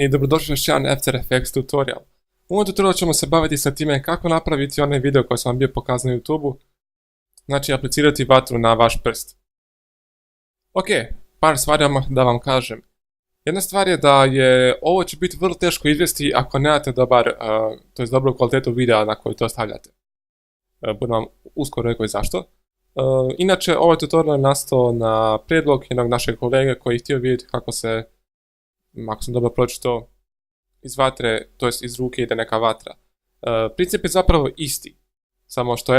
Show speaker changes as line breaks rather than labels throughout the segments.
I dobrodošli još jedan After Effects tutorial. U ovom tutorialu ćemo se baviti sa time kako napraviti onaj video koji sam vam bio pokazao na YouTube-u. Znači aplicirati vatru na vaš prst. Ok, par stvari da vam kažem. Jedna stvar je da ovo će biti vrlo teško izvesti ako nemate dobru kvalitetu videa na koju to stavljate. Budem vam uskoro rekao i zašto. Inače, ovaj tutorial je nastao na prijedlog jednog našeg kolege koji je htio vidjeti kako se, ako sam dobro pročitao, iz vatre, to jest iz ruke ide neka vatra. Princip je zapravo isti, samo što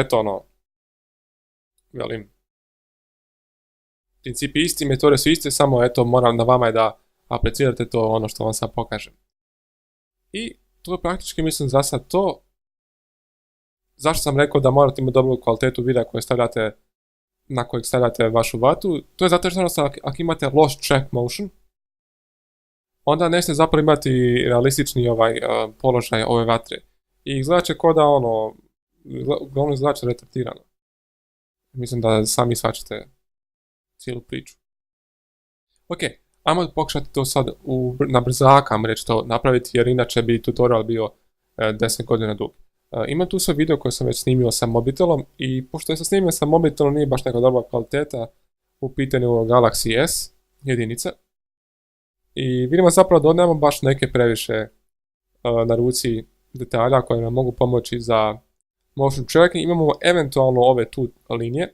princip je isti, metode su iste, samo moram na vama je da aplicirate to ono što vam sad pokažem. I to je praktički, mislim, za sad to. Zašto sam rekao da morate imati dobru kvalitetu videa na kojeg stavljate vašu vatru? To je zato što ako imate loš track motion, onda nećete zapravo imati realistični položaj ove vatre. I izgledat će kao da uglavnom izgledat će retardtirano. Mislim da sami shvaćate cijelu priču. Ok, ajmo pokušati to sad na brzaka reći to napraviti, jer inače bi tutorial bio 10 godina dug. Imam tu svoj video koji sam već snimio sa mobitelom i pošto sam snimio sa mobitelom nije baš neka dobra kvaliteta u pitanju Galaxy S jedinice. I vidimo zapravo da nemamo baš neke previše na ruci detalja koje nam mogu pomoći za motion tracking. Imamo eventualno ove tu linije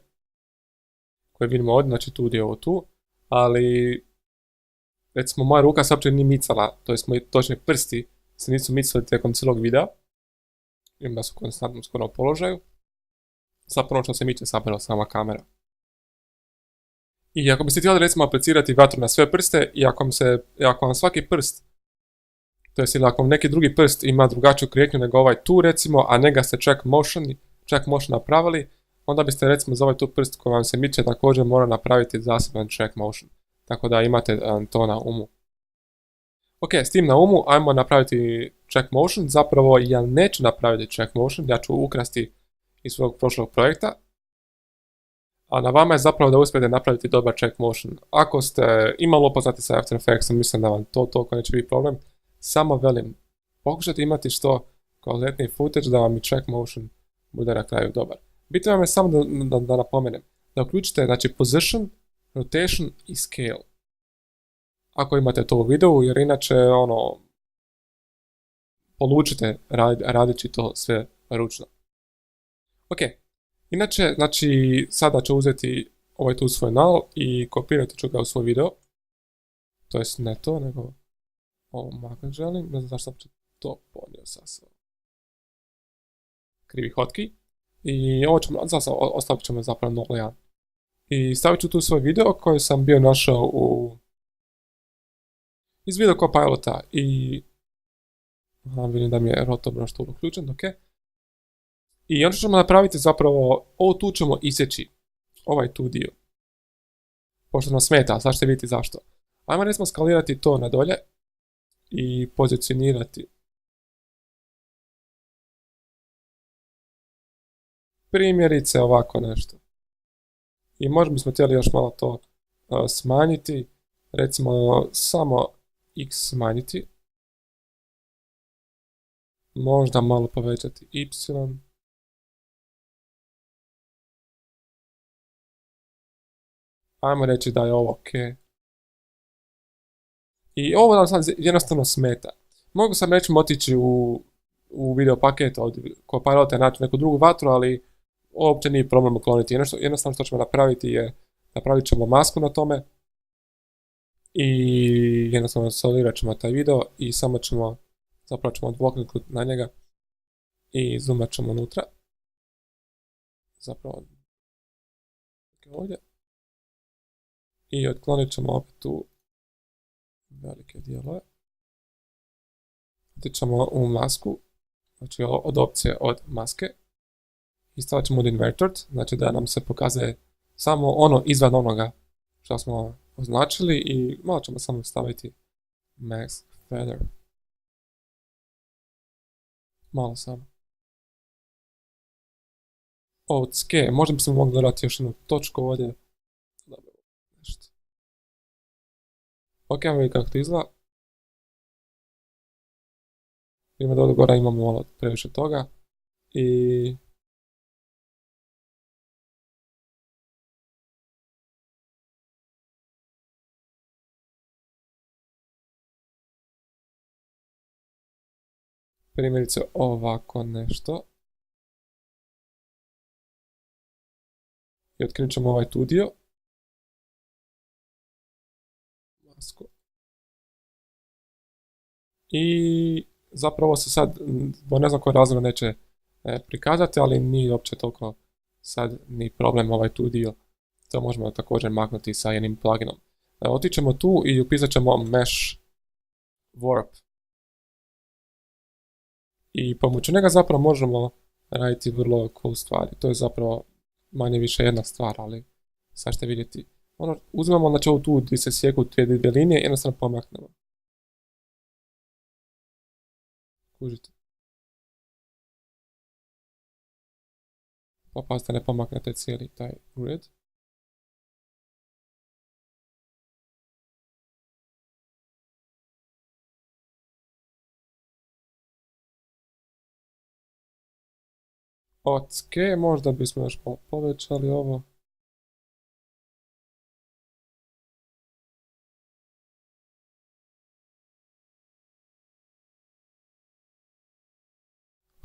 koje vidimo ovdje, znači tu gdje je ovo tu, ali recimo moja ruka se uopće nije micala, to jest moji točni prsti se nisu micali tijekom cijelog videa. Vidim da su konstantno skoro u položaju. Zapravo što se miče zapravo sama kamera. I ako biste htjeli recimo aplicirati vatru na sve prste i ako vam svaki prst, to jest ili ako vam neki drugi prst ima drugačiju kretnju nego ovaj tu recimo, a njega ste track motion napravili, onda biste recimo za ovaj tu prst koji vam se miče također mora napraviti zaseban track motion. Tako da imate to na umu. Ok, s tim na umu ajmo napraviti track motion. Zapravo ja neću napraviti track motion, ja ću ukrasti iz svog prošlog projekta. A na vama je zapravo da uspijete napraviti dobar track motion. Ako ste imalo upoznati sa After Effectsom, mislim da vam to toliko neće biti problem. Samo velim, pokušajte imati što kvalitetniji footage da vam i track motion bude na kraju dobar. Bitno vam je samo da napomenem, da uključite znači position, rotation i scale. Ako imate to u videu, jer inače polučite radeći to sve ručno. Ok, inače, znači sada ću uzeti ovaj tu svoj nal i kopirati ću ga u svoj video. To jest ne to, nego ovo maknut želim, ne znam zašto sam to podnio sa krivi hotki. I ovo ostavit ćemo zapravo 0.1. I stavit ću tu svoj video koji sam bio našao iz video Copilota i vidim da mi je rotobroš tu uključen, ok. I ono što ćemo napraviti zapravo, ovo tu ćemo isjeći, ovaj tu dio. Pošto nam smeta, sad ćete vidjeti zašto. Ajmo recimo skalirati to na dolje i pozicionirati. Primjerice ovako nešto. I možda bismo htjeli još malo to smanjiti, recimo samo x smanjiti. Možda malo povećati y. Ajmo reći da je ovo ok. I ovo nam sad jednostavno smeta. Mogu sam recimo otići u video paket od Copilota i naći neku drugu vatru, ali uopće nije problem ukloniti. Jednostavno što ćemo napraviti je, napravit ćemo masku na tome i jednostavno solirat ćemo taj video i samo ćemo odbloknuti na njega i zoomat ćemo unutra. Zapravo ovdje. I otklonit ćemo opet tu velike dijelove. Otići ćemo u masku, znači od opcije od maske. I stavit ćemo od inverted, znači da nam se pokazuje samo ono izvan onoga što smo označili i malo ćemo samo staviti mask feather. Malo samo. Od ske, možda bismo mogli dodati još jednu točku ovdje. Dobro, nešto. Ok, ajmo vidjeti kako to izgleda. Vidimo da ovdje gore imamo malo previše toga. I primjerice ovako nešto. I otkrenut ćemo ovaj tu dio. Masku. I zapravo se sad, ne znam koji razlog neće prikazati, ali nije uopće toliko sad ni problem ovaj tu dio. To možemo također maknuti sa jednim pluginom. Otićemo tu i upisat ćemo mesh warp. I pomoću njega zapravo možemo raditi vrlo cool stvari. To je zapravo manje više jedna stvar, ali sad ćete vidjeti. Uzmemo znači ovu tu gdje se sjeku te dvije linije i jednostavno pomaknemo. Kužite. Pa pazite, ne pomaknete cijeli taj grid. Ok, možda bismo još povećali ovo.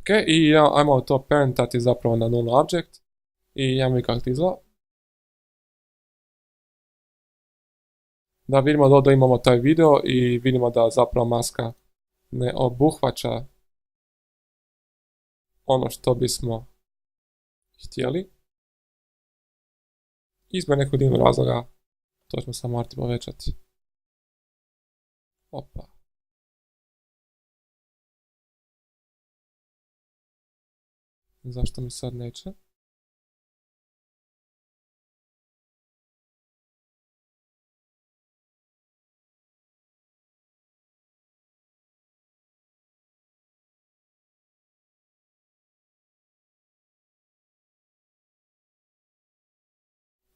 Ok, i ajmo to parentati zapravo na null object. I ajmo i kako ti izgleda. Da vidimo da ovdje imamo taj video i vidimo da zapravo maska ne obuhvaća ono što bismo htjeli. Izbog nekog divnog razloga to ćemo samo morati povećati. Opa. Zašto mi sad neće?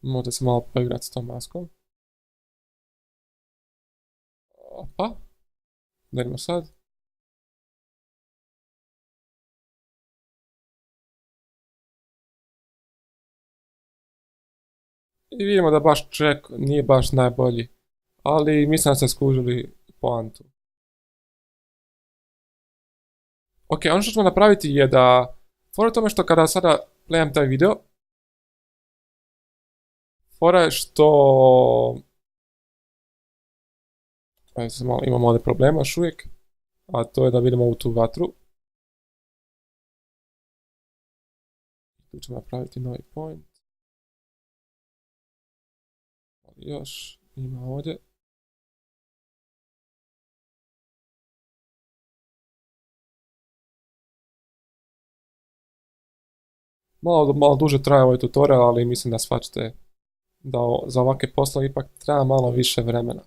Možete se malo poigrati s tom maskom. Opa. Da idemo sad. I vidimo da baš track nije baš najbolji. Ali mislim da ste skužili poantu. Ok, ono što ćemo napraviti je da... Fora tome što kada sada playam taj video, fora je što... Imamo ovdje problema još uvijek, a to je da vidimo ovu tu vatru. Tu ćemo napraviti novi point. Još ima ovdje. Malo duže traje ovaj tutorial, ali mislim da shvaćate da za ovakve poslove ipak treba malo više vremena.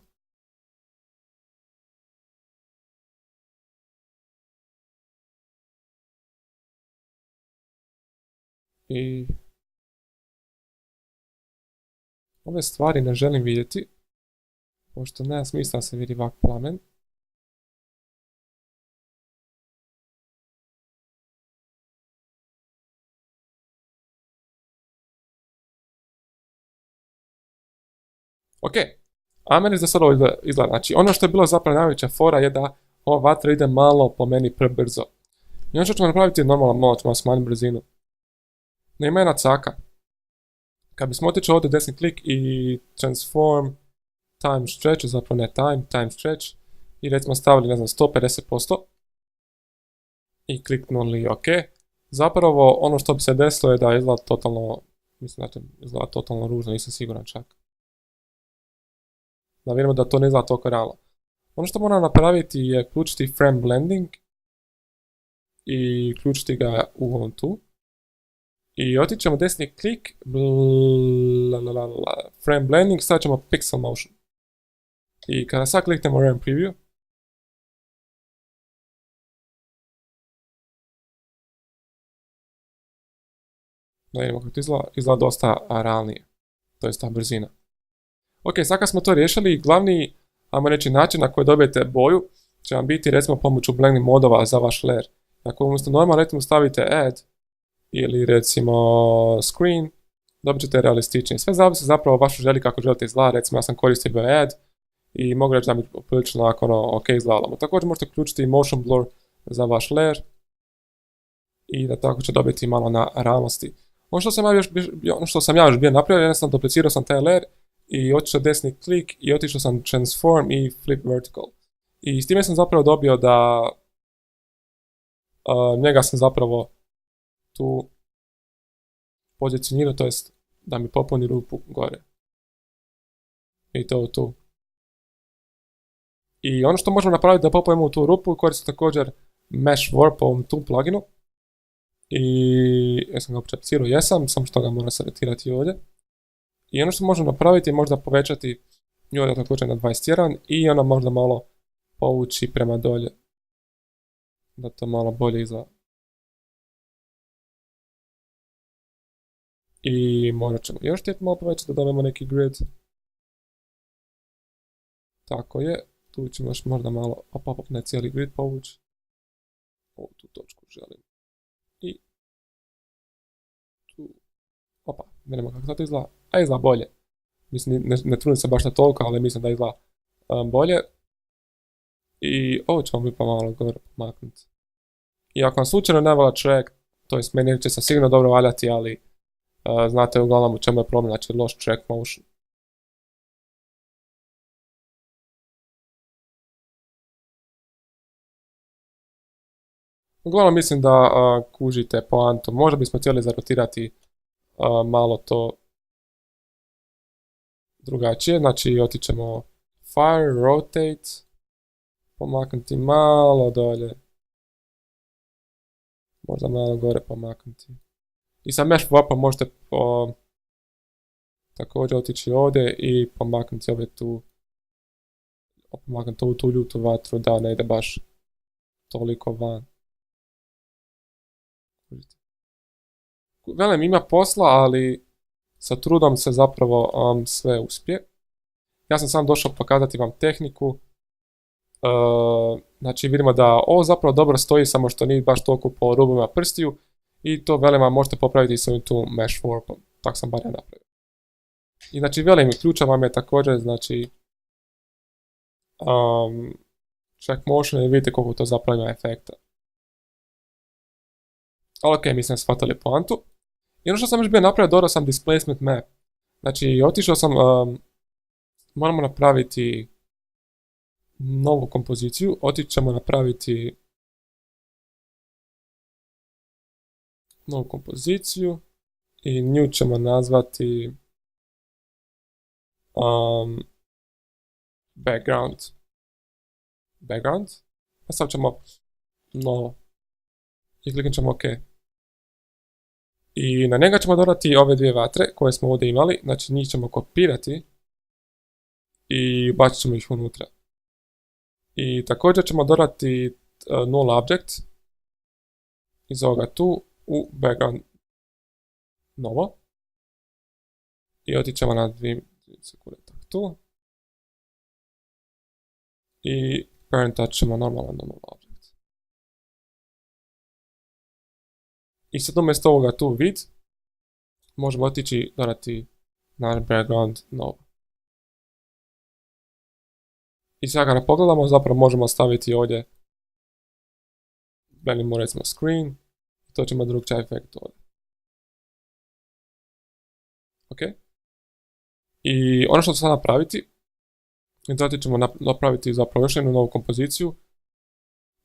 I ove stvari ne želim vidjeti, pošto nema smisla da se vidi ovak plamen. Ok, ajmo reći da sad ovo izgleda. Znači, ono što je bilo zapravo najveća fora je da ova vatra ide malo po meni prebrzo. I ono što ćemo napraviti je normalno, malo ćemo smanjiti brzinu. Ne ima jedna caka. Kad bismo otišli ovdje desni klik i transform time stretch, zapravo ne time stretch, i recimo stavili, ne znam, 150% i kliknuli OK, zapravo ono što bi se desilo je da izgleda totalno, mislim da će izgleda totalno ružno, nisam siguran čak. Da vidimo da to ne izgleda toliko realno. Ono što moram napraviti je uključiti frame blending i uključiti ga u ovom tu. I otići ćemo desni klik, frame blending, stavit ćemo pixel motion. I kada sad kliknemo run preview, da vidimo kako to izgleda dosta realnije, to je ta brzina. Ok, sad kad smo to riješili, glavni, ajmo reći, način na koji dobijete boju će vam biti recimo pomoću blending modova za vaš layer. Ako umjesto normalno recimo stavite add ili recimo screen, dobit ćete realističnije. Sve zavisi zapravo o vašoj želji kako želite izgledati. Recimo ja sam koristio bio add i mogu reći da mi prilično ok izgledalo. Također možete uključiti i motion blur za vaš layer i da tako će dobiti malo na realnosti. Ono što sam ja još bio napravio, jednostavno duplicirao sam taj layer i otišao desni klik i otišao sam transform i flip vertical. I s time sam zapravo dobio da njega sam zapravo tu pozicionirao, to jest da mi popuni rupu gore. I to tu. I ono što možemo napraviti da popunimo u tu rupu, koristim također Mesh Warp ovom tu pluginu. I jesam ga uopće aplicirao, jesam, samo što ga moram selektirati ovdje. I ono što možemo napraviti je možda povećati nju ovdje također na 21 i ona možda malo povući prema dolje. Da to malo bolje izgleda. I možda ćemo još htjeti malo povećati da dobijemo neki grid. Tako je, tu ćemo još možda malo ne cijeli grid povući. Ovu tu točku želim. I tu, vidimo kako to izgleda, a izgleda bolje. Mislim, ne trudim se baš na toliko, ali mislim da izgleda bolje. I ovo ćemo mi pa malo gore pomaknuti. I ako vam slučajno ne valja track, to jest meni će se sigurno dobro valjati, ali znate uglavnom u čemu je problem, znači loš track motion. Uglavnom mislim da kužite poantu. Možda bismo htjeli zarotirati malo to drugačije. Znači otićemo Fire, Rotate, pomaknuti malo dolje. Možda malo gore pomaknuti. I sa Mesh Warpom možete također otići ovdje i pomaknuti ove tu. Pomaknuti ovu tu ljutu vatru da ne ide baš toliko van. Velim, ima posla, ali sa trudom se zapravo sve uspije. Ja sam sam došao pokazati vam tehniku. Znači vidimo da ovo zapravo dobro stoji, samo što nije baš toliko po rubovima prstiju. I to velim vam možete popraviti s ovim tu Mesh Warpom. Tako sam bar ja napravio. I znači velim, ključan vam je također, znači check motion i vidite koliko to zapravo ima efekta. Ali ok, mislim shvatili poantu. I ono što sam još bio napravio, dodao sam displacement map. Znači, otišao sam, moramo napraviti novu kompoziciju, otići ćemo napraviti novu kompoziciju i nju ćemo nazvati background. A sad ćemo novo i kliknut ćemo OK. I na njega ćemo dodati ove dvije vatre koje smo ovdje imali, znači njih ćemo kopirati i bacit ćemo ih unutra. I također ćemo dodati null object iz ovoga tu u background novo. I otićemo na 2 sekunde tako tu. I parentat ćemo normalno null object. I sad umjesto ovoga tu vid, možemo otići dodati na background novo. I sad kada pogledamo, zapravo možemo staviti ovdje, velimo recimo screen, i to ćemo drugčiji efekt ovdje. Ok. I ono što ćemo sad napraviti, zatim ćemo napraviti zapravo još jednu novu kompoziciju.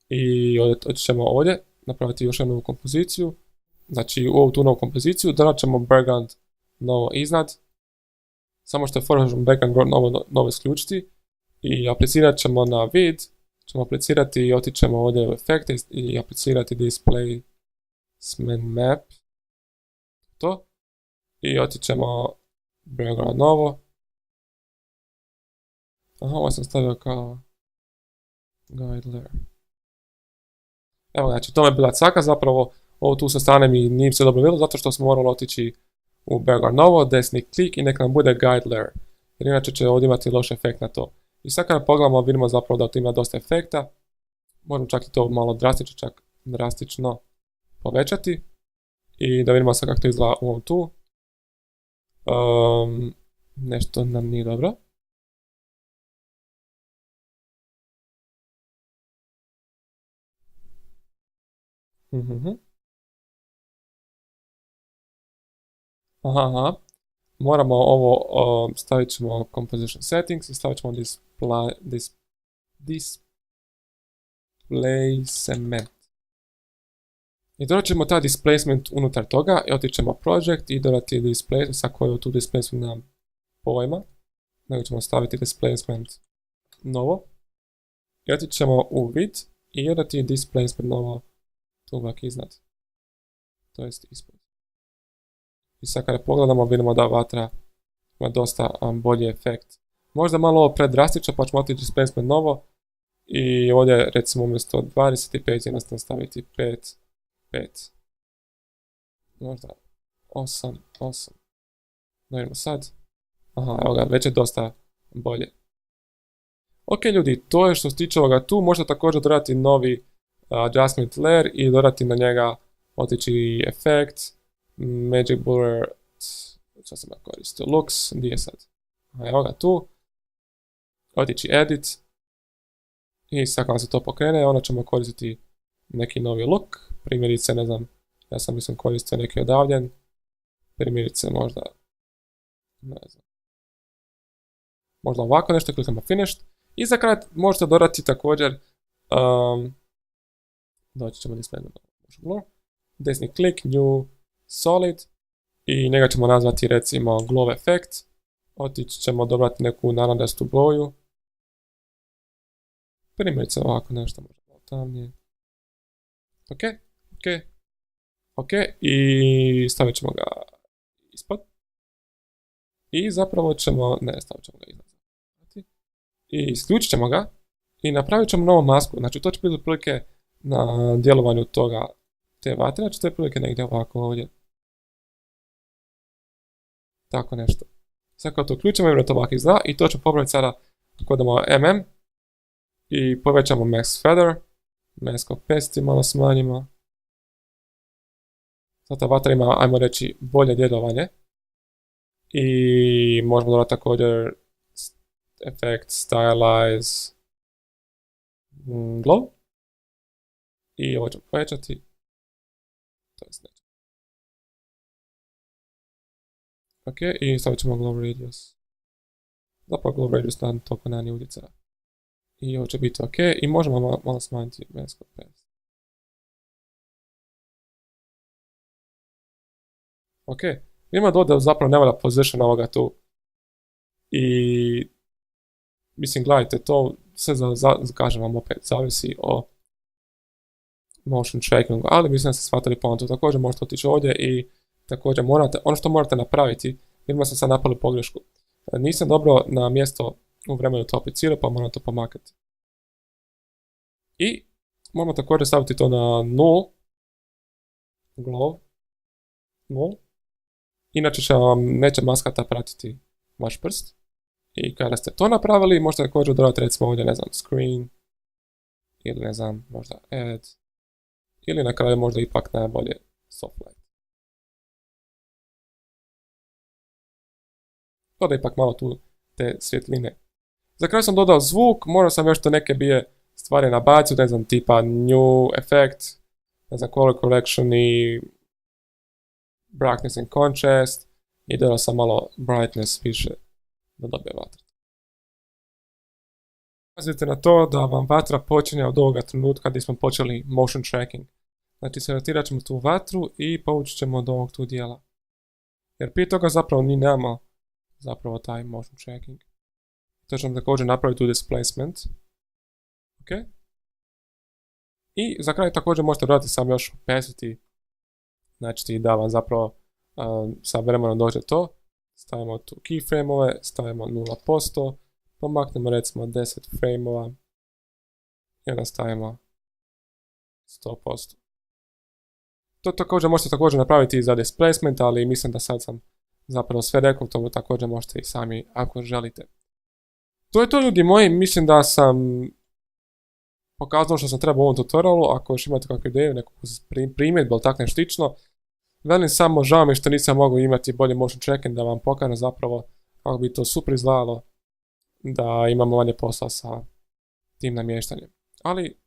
I otići ćemo ovdje, napraviti još jednu novu kompoziciju. Znači u ovu tu novu kompoziciju, dodat ćemo background novo iznad. Samo što je foreground background novo isključiti. I aplicirat ćemo na vid, ćemo aplicirati i otićemo ovdje u efekte i aplicirati display map. To. I otićemo background novo. Aha, ovo sam stavio kao guide layer. Evo, znači to je bila caka, zapravo ovo tu sa strane mi nije se dobro vidjelo zato što smo morali otići u background novo, desni klik i neka nam bude guide layer. Jer inače će ovdje imati loš efekt na to. I sad kada pogledamo vidimo zapravo da tu ima dosta efekta. možemo čak i to malo drastično povećati. I da vidimo sad kako to izgleda u ovom tu. Nešto nam nije dobro. Aha. Moramo ovo, stavit ćemo composition settings i stavit ćemo displacement. I dodat ćemo taj displacement unutar toga i otićemo project i dodati displacement, sa koju tu displacement nam pojma. Nego ćemo staviti displacement novo. I otićemo u vid i dodati displacement novo tu uvijek iznad. To jest ispod. I sad kada pogledamo vidimo da vatra ima dosta bolji efekt. Možda malo ovo predrastično pa ćemo otići displacement novo. I ovdje recimo umjesto 25 jednostavno staviti 5. Možda 8. Da vidimo sad. Aha, evo ga, već je dosta bolje. Ok ljudi, to je što se tiče ovoga tu. Možda također dodati novi adjustment layer i dodati na njega otići efekt, magic blur, što sam koristio, looks, gdje je sad? Evo ga tu. Otići edit. I sad kada se to pokrene, onda ćemo koristiti neki novi look. Primjerice, ne znam, ja sam mislim koristio neki odavljen. Primjerice možda, ne znam. Možda ovako nešto, klikamo finished. I za kraj možete dodati također, doći ćemo display, desni klik, new, solid. I njega ćemo nazvati recimo glow effect. Otići ćemo dodati neku narančastu boju. Primjerice ovako nešto možda tamnije. Ok, i stavit ćemo ga ispod. I zapravo ćemo, stavit ćemo ga iznad. I isključit ćemo ga i napravit ćemo novu masku. Znači to će biti otprilike na djelovanju te vatre, znači to je prilike negdje ovako ovdje. Tako nešto. Sad kad to uključimo, imamo to ovako izgleda i to ću popraviti sada ako idemo i povećamo max feather, mask opacity malo smanjimo. Sad ta vatra ima, ajmo reći, bolje djelovanje. I možemo dodati također effect stylize glow. I ovo ćemo povećati. To je sljedeće. Ok, i stavit ćemo glow radius. Zapravo glow radius na toliko nema utjecaja. I ovo će biti ok, i možemo malo smanjiti mask opacity. Ok, ima da zapravo ne valja position ovoga tu. I mislim, gledajte, to sve kažem vam opet, zavisi o motion trackingu, ali mislim da ste shvatili poantu. Također možete otići ovdje i također ono što morate napraviti, vidimo sam sad napravili pogrešku. Nisam dobro na mjesto u vremenu to aplicirao, pa moram to pomakati. I moramo također staviti to na null, glow, null. Inače će vam neće maskata pratiti vaš prst. I kada ste to napravili, možete također dodati recimo ovdje, ne znam, screen, ili ne znam, možda add, ili na kraju možda ipak najbolje soft light. Dodaj ipak malo tu te svjetline. Za kraj sam dodao zvuk, morao sam još to neke bije stvari nabaciti, ne znam, tipa new effect, ne znam, color correction i brightness and contrast, i dodao sam malo brightness više da dobije vatra. Pazite na to da vam vatra počinje od ovoga trenutka gdje smo počeli motion tracking. Znači selektirat ćemo tu vatru i povući ćemo do ovog tu dijela. Jer prije toga zapravo mi nemamo zapravo taj motion tracking. To ćemo također napraviti tu displacement. Ok. I za kraj također možete dodati samo još opacity. Znači da vam zapravo sa vremenom dođe to. Stavimo tu keyframe-ove, stavimo 0%, pomaknemo recimo 10 frame-ova i onda stavimo 100%. To također možete napraviti i za displacement, ali mislim da sad sam zapravo sve rekao, to također možete i sami ako želite. To je to ljudi moji, mislim da sam pokazano što sam trebao u ovom tutorialu. Ako još imate kakvu ideju, neku primjedbu ili tako nešto slično, velim samo, žao mi što nisam mogao imati bolje motion tracking da vam pokažem zapravo kako bi to super izgledalo, da imamo manje posla sa tim namještanjem. Ali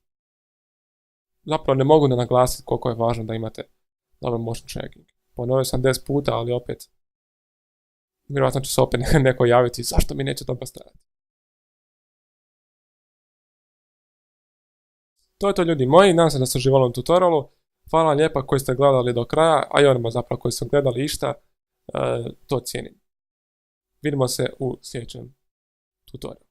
zapravo ne mogu da naglasiti koliko je važno da imate dobar motion tracking. Ponovio sam 10 puta, ali opet vjerojatno će se opet neko javiti zašto mi neće dobro stajati. To je to, ljudi moji, nadam se da ste uživali u tutorialu. Hvala vam lijepa koji ste gledali do kraja, a i onima zapravo koji su gledali išta, to cijenim. Vidimo se u sljedećem tutorialu.